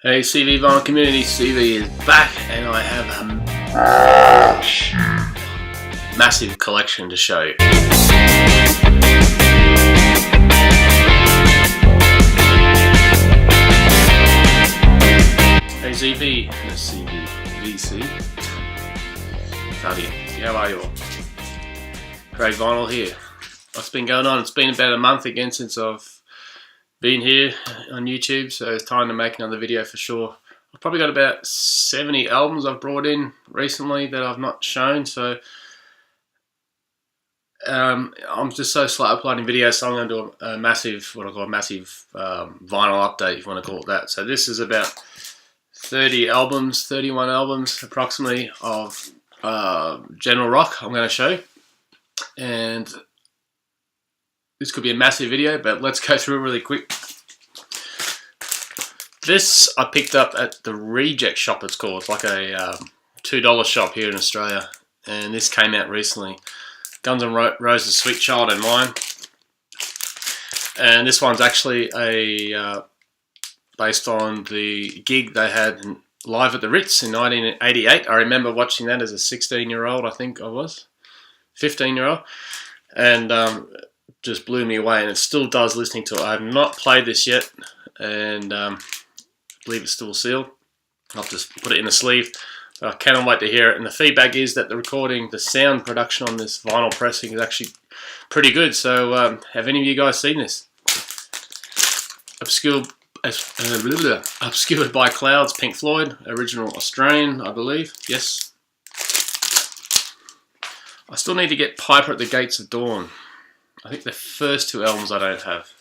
Hey CV Vinyl Community, CV is back and I have a massive collection to show you. Hey CV, VC. Howdy, how are you all? Great Vinyl here. What's been going on? It's been about a month again since I've been here on YouTube, so it's time to make another video for sure. I've probably got about 70 albums I've brought in recently that I've not shown, so I'm just so slow uploading videos, so I'm going to do a massive, what I call a massive vinyl update, if you want to call it that. So this is about 30 albums, 31 albums approximately of general rock I'm going to show, and this could be a massive video, but let's go through it really quick. This I picked up at the Reject Shop, it's called. It's like a $2 shop here in Australia, and this came out recently. Guns N' Roses' Sweet Child and Mine. And this one's actually based on the gig they had live at the Ritz in 1988. I remember watching that as a 16-year-old, I think I was. 15-year-old. And just blew me away, and it still does listening to it. I have not played this yet, and I believe it's still sealed. I'll just put it in the sleeve. I cannot wait to hear it, and the feedback is that the recording, the sound production on this vinyl pressing is actually pretty good. So have any of you guys seen this? Obscured by Clouds, Pink Floyd, original Australian, I believe. Yes. I still need to get Piper at the Gates of Dawn. I think the first two albums I don't have.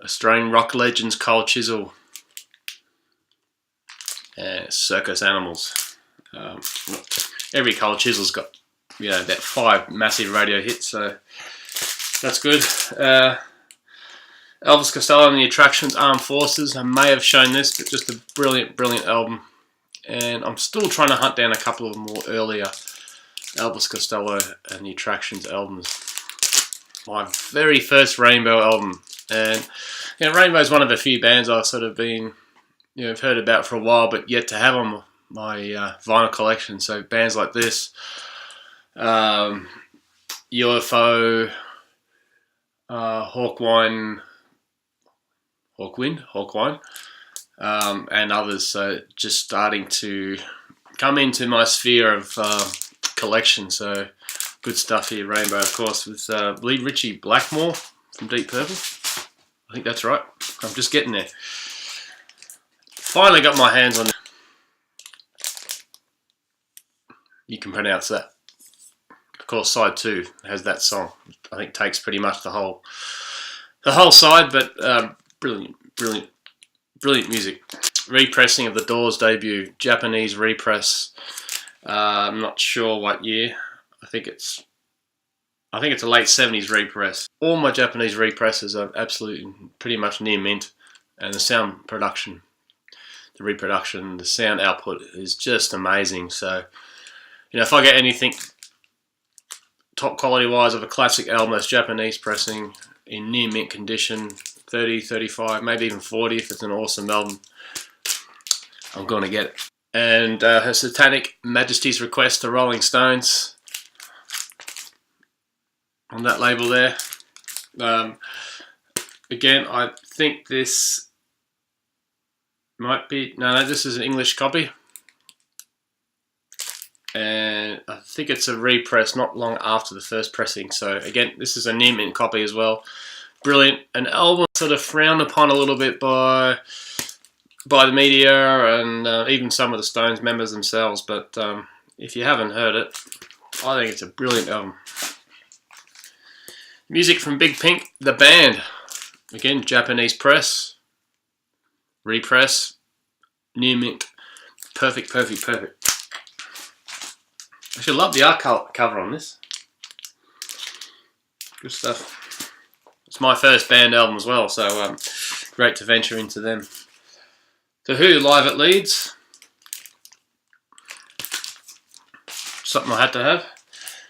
Australian rock legends, Cold Chisel, and Circus Animals. Every Cold Chisel's got, you know, about 5 massive radio hits, so that's good. Elvis Costello and the Attractions, Armed Forces. I may have shown this, but just a brilliant, brilliant album. And I'm still trying to hunt down a couple of more earlier Elvis Costello and the Attractions albums. My very first Rainbow album, and you know, Rainbow is one of the few bands I've sort of been, you know, heard about for a while, but yet to have on my vinyl collection. So bands like this, UFO, Hawkwind, and others. So just starting to come into my sphere of collection. So good stuff here. Rainbow, of course, with I believe Richie Blackmore from Deep Purple. I think that's right. I'm just getting there. Finally got my hands on it. You can pronounce that. Of course, side 2 has that song. I think takes pretty much the whole side, but brilliant music. Repressing of the Doors debut, Japanese repress. I'm not sure what year. I think it's a late 70s repress. All my Japanese represses are absolutely pretty much near mint, and the sound production, the reproduction, the sound output is just amazing. So, you know, if I get anything top quality wise of a classic album that's Japanese pressing in near mint condition, 30, 35, maybe even 40 if it's an awesome album, I'm going to get it. And her Satanic Majesty's Request to Rolling Stones on that label there. Again, I think this might be, no, this is an English copy, and I think it's a repress not long after the first pressing. So again, this is a near mint copy as well. Brilliant. An album sort of frowned upon a little bit by the media and even some of the Stones members themselves, but if you haven't heard it, I think it's a brilliant album. Music from Big Pink, the band. Again, Japanese press, repress, near mint. Perfect. I actually love the art cover on this. Good stuff. It's my first band album as well, so great to venture into them. The Who, live at Leeds. Something I had to have.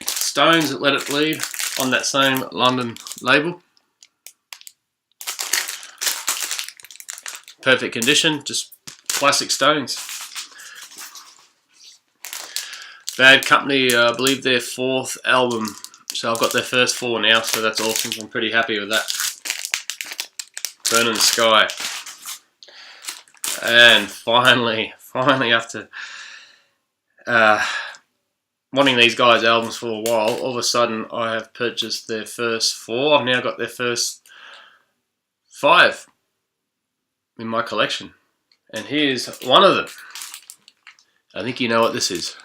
Stones, Let It Bleed, on that same London label. perfect condition, just classic stones. Bad Company, I believe their 4th album, so I've got their first 4 now, so that's awesome. I'm pretty happy with that. Burning Sky. And finally after wanting these guys' albums for a while, all of a sudden I have purchased their first 4. I've now got their first 5 in my collection. And here's one of them. I think you know what this is.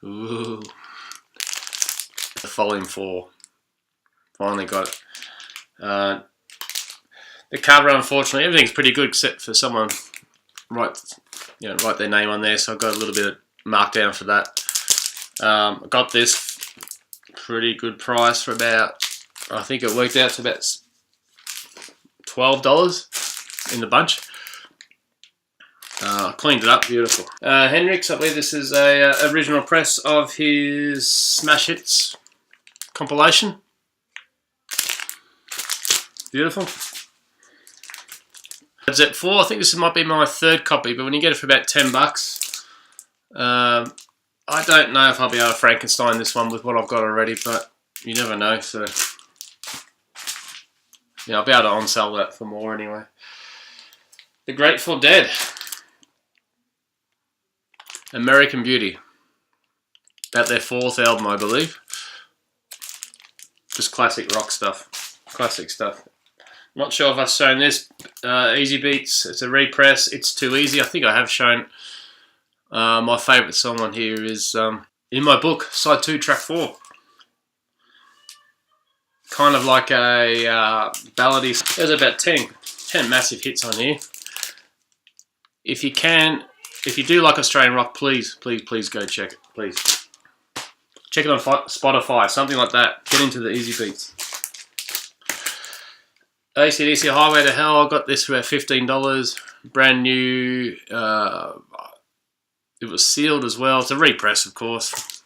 Ooh. The Volume 4. Finally got it. The cover, unfortunately, everything's pretty good except for someone write their name on there, so I've got a little bit of markdown for that. I got this pretty good price for about, I think it worked out to about $12 in the bunch. Cleaned it up, beautiful. Hendrix, I believe this is a original press of his Smash Hits compilation. Beautiful. Z4, I think this might be my 3rd copy, but when you get it for about $10, I don't know if I'll be able to Frankenstein this one with what I've got already, but you never know, so yeah, I'll be able to on-sell that for more anyway. The Grateful Dead. American Beauty. About their 4th album, I believe. Just classic rock stuff. Classic stuff. Not sure if I've shown this. Easy Beats. It's a repress. It's Too Easy. I think I have shown. My favourite song on here is in my book, Side 2, Track 4. Kind of like a ballady. There's about 10 massive hits on here. If you do like Australian rock, please go check it. Please. Check it on Spotify, something like that. Get into the Easy Beats. AC/DC Highway to Hell, I got this for about $15. Brand new. It was sealed as well. It's a repress, of course.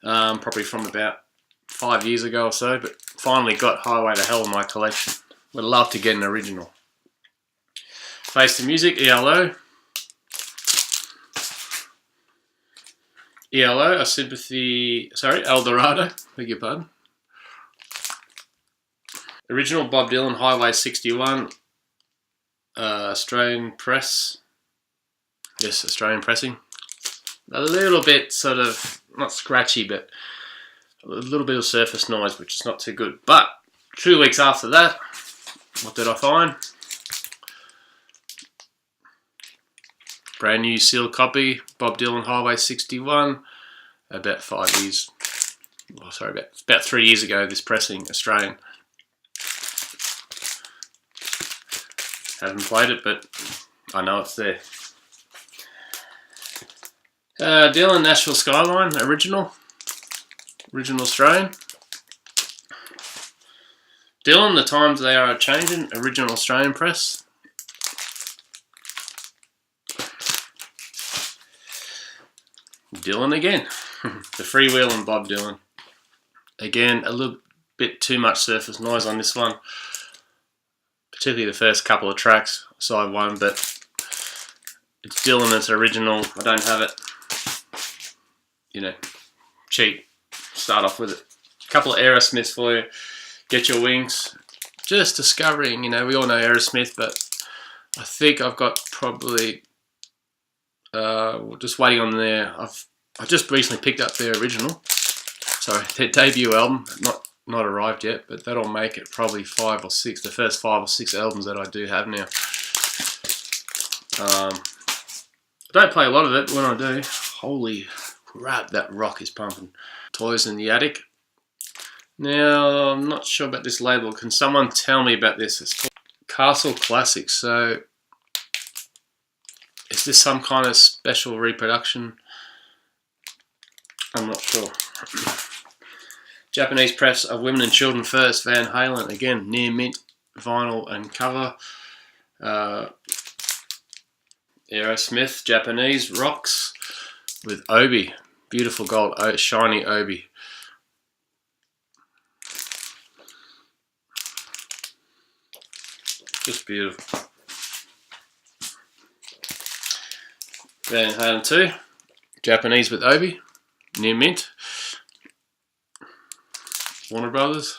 Probably from about 5 years ago or so, but finally got Highway to Hell in my collection. Would love to get an original. Face the Music, ELO. ELO, A Sympathy, El Dorado, beg your pardon. Original Bob Dylan, Highway 61, Australian press. Yes, Australian pressing. A little bit sort of, not scratchy, but a little bit of surface noise, which is not too good. But 2 weeks after that, what did I find? Brand new sealed copy, Bob Dylan, Highway 61, about 5 years, oh, sorry, about 3 years ago, this pressing, Australian. Haven't played it, but I know it's there. Dylan, Nashville Skyline, original Australian. Dylan, The Times They Are Changing, original Australian press. Dylan again, the Freewheelin' Bob Dylan. Again, a little bit too much surface noise on this one. Particularly the first couple of tracks, side 1, but it's Dylan, it's original. I don't have it, cheap. Start off with it. A couple of Aerosmiths for you. Get Your Wings. Just discovering, we all know Aerosmith, but I think I've got probably, just waiting on I just recently picked up their original. Sorry, their debut album, not arrived yet, but that'll make it probably 5 or 6, the first 5 or 6 albums that I do have now. I don't play a lot of it. When I do, holy crap, that rock is pumping. Toys in the Attic. Now, I'm not sure about this label. Can someone tell me about this? It's called Castle Classics. So, is this some kind of special reproduction? I'm not sure. Japanese press of Women and Children First, Van Halen, again, near mint, vinyl and cover. Aerosmith, Japanese, rocks with Obi, beautiful gold, shiny Obi. Just beautiful. Van Halen 2, Japanese with Obi, near mint, Warner Brothers.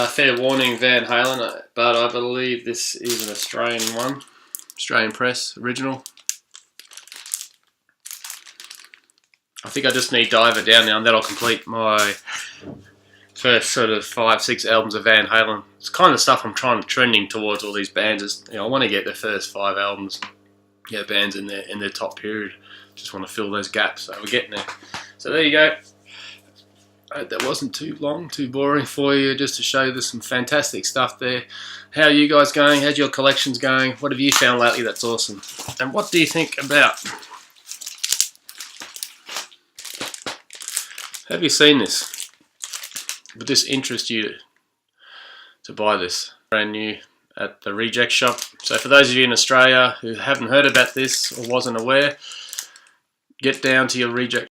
Fair warning, Van Halen, but I believe this is an Australian one, Australian press, original. I think I just need Diver down now, and that'll complete my first sort of 5-6 albums of Van Halen. It's kind of stuff I'm trending towards all these bands. Is, you know, I want to get the first 5 albums, bands in their top period. Just want to fill those gaps. So we're getting there. So there you go. I hope that wasn't too long, too boring for you, just to show you there's some fantastic stuff there. How are you guys going? How's your collections going? What have you found lately that's awesome? And what do you think about... Have you seen this? Would this interest you to buy this? Brand new at the Reject Shop. So for those of you in Australia who haven't heard about this or wasn't aware, get down to your Reject